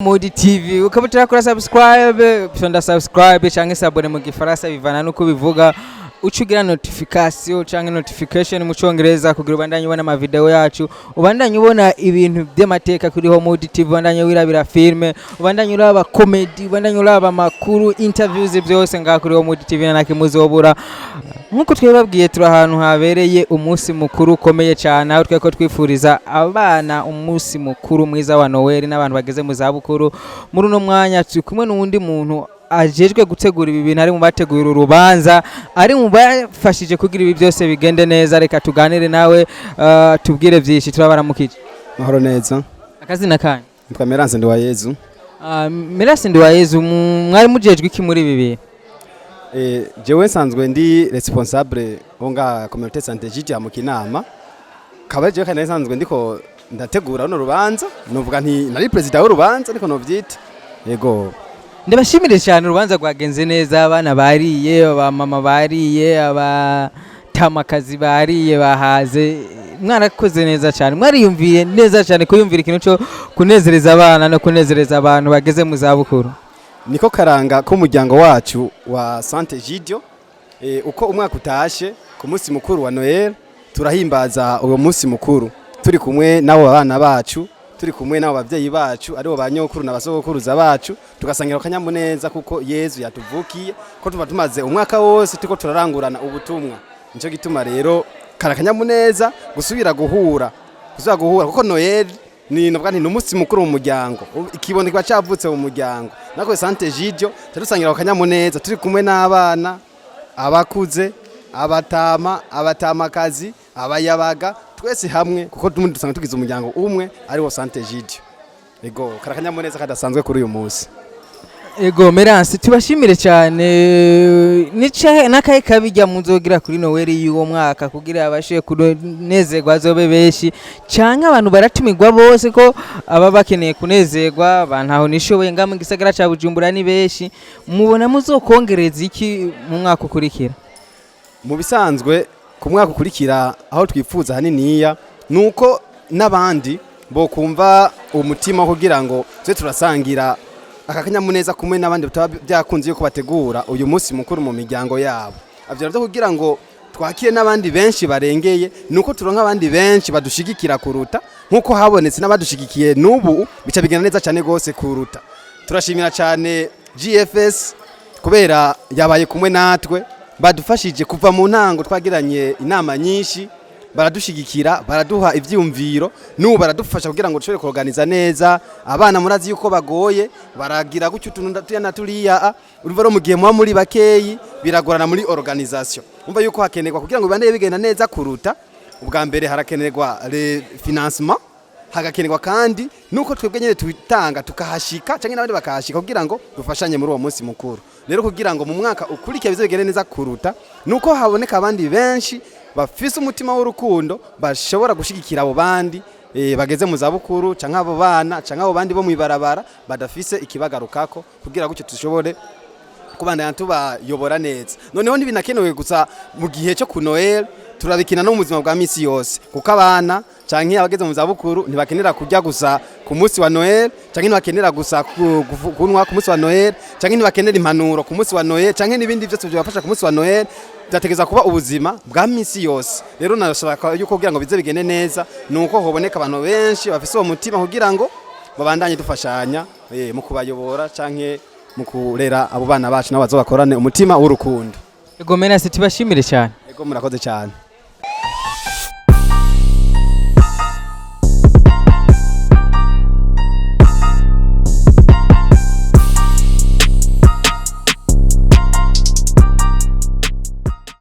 Homewood TV ukaba turakora subscribe pionda subscribe canke sabone mu gifaransa bivana nuko bivuga ucugira notification canke notification mu cyongereza kugira ubandanye ubona ama video yacu ubandanye ubona ibintu by'amateka kuri Homewood TV ubandanye wirabira filme ubandanye uraba comedy ubandanye uraba makuru interviews byose nga kuri Homewood TV nakimuzobura nkuko twebabwiye turi ahantu habereye umunsi mukuru ukomeye cyane aho tweko twifuriza abana umunsi mukuru mwiza wa Noël n'abantu bageze mu zabukuru muri uno mwanya turi kumwe n'undi muntu ajejwe gutegura ibi bintu ari mu bateguye urubanza ari mu bafashije kugira ibi byose bigende neza reka tuganire nawe tubwire byinshi turabaramukije mahoro neza akazina kanya nitwa Meranse ndi wa Yezu Meranse ndi wa Yezu mwari mujejwe iki muri ibi bintu jewe nsanzwe ndi responsable bonga communauté SANT'EGIDIO mu kinama kabaye jewe kandi nsanzwe ndiko ndategura no rubanza novuga nti nari president w'urubanza niko novyita yego ndabashimire cyane urubanza rwagenze neza abana bariye abamama bariye abatamakazi bariye bahaze mwarakoze neza cyane mwariyumviye neza cyane kuyumvira ikintu cyo kunezereza abana no kunezereza abantu bageze mu zabukuru niko karanga ko umuryango wacu wa SANT'EGIDIO uko umwaka utashe ku munsi mukuru wa Noël turahimbaza uwo munsi mukuru turi kumwe nabo abana bacu turi kumwe nabo bavyeyi bacu aribo banyokuru n'abasogokuruza bacu tugasangira kanyamuneza kuko Yezu yatuvukiye ko tuba tumaze umwaka wose tuko turarangurana ubutumwa nico gituma rero karakanyamuneza gusubira guhura kuko Noël ni novuga nti n'umunsi mukuru mu muryango ikiboneka cyavutse mu muryango nako SANT'EGIDIO turusangira kanyamuneza turi kumwe n'abana abakuze abatamakazi abayabaga twese hamwe kuko dusanga tugize umuryango umwe ari wo SANT'EGIDIO ego karakanyamuneza kadasanzwe kuri uyu munsi ego Meranse tubashimire cyane nicahe nakaye kabijya munzogira kuri Noël y'uwo mwaka kugira abashiye kunezerwa azobe beshi canke abantu baratumirwa bose ko aba bakeneye kunezerwa bantaho nishoboye ngamwe gisagara ca Bujumbura ni beshi mubona muzokongereza iki mu mwaka ukurikira mu bisanzwe ku mwaka ukurikira aho twifuza haniniya nuko nabandi bo kumva umutima kugira ngo twe turasangira akakanyamuneza kumwe n'abandi byakunze yuko bategura uyu munsi mukuru mu miryango yabo avyo byo kugira ngo twakire n'abandi benshi barengeye nuko turonka abandi benshi badushigikira kuruta nkuko habonetse n'abadushigikiye n'ubu bica bigenda neza cyane gose kuruta turashimira cyane GFS kubera yabaye kumwe natwe badufashije kuva mu ntango twagiranye inama nyinshi baradushigikira baraduha ivyumviro n'ubu baradufasha kugira ngo dushobore kuorganiza neza abana murazi yuko bagoye baragira gucyo tununda tuyana turiya uruvaro mu gihe muba muri bakeyi biragorana muri organisation umva yuko hakenerwa kugira ngo bibande bigenda neza kuruta ubwa mbere harakenerwa le financement hagakenerwa kandi nuko twebwe nyene twitanga tukahashika canke n'abandi bakahashika kugira ngo dufashanye muri uwo munsi mukuru rero kugira ngo mu mwaka ukurikiye bize bigende neza kuruta nuko haboneka abandi benshi bafise umutima w'urukundo bashobora gushigikira abo bandi bageze mu zabukuru canke abo bana canke abo bandi bo mwibarabara badafise ikibagarukako kugira gutyo tushobore kubandanya tubayobora neza noneho ntibinakenewe gusa mu gihe cyo ku Noël turabikina no mu buzima bwa misi yose kuko abana canke abageze mu zabukuru ntibakenera kujya gusa ku munsi wa Noël canke ntibakenera gusa kunwa ku munsi wa Noël canke ntibakenera impanuro ku munsi wa Noël canke nibindi byose byabafasha ku munsi wa Noël byategeza kuba ubuzima bwa misi yose rero nashaka yuko kugira ngo bize bigende neza nuko hoboneka abantu benshi bafise uwo mutima kugira ngo babandanye dufashanya mu kubayobora canke mu kurera abo bana bacu n'abazo bakorane umutima w'urukundo ego Meranse tubashimire cyane ego murakoze cyane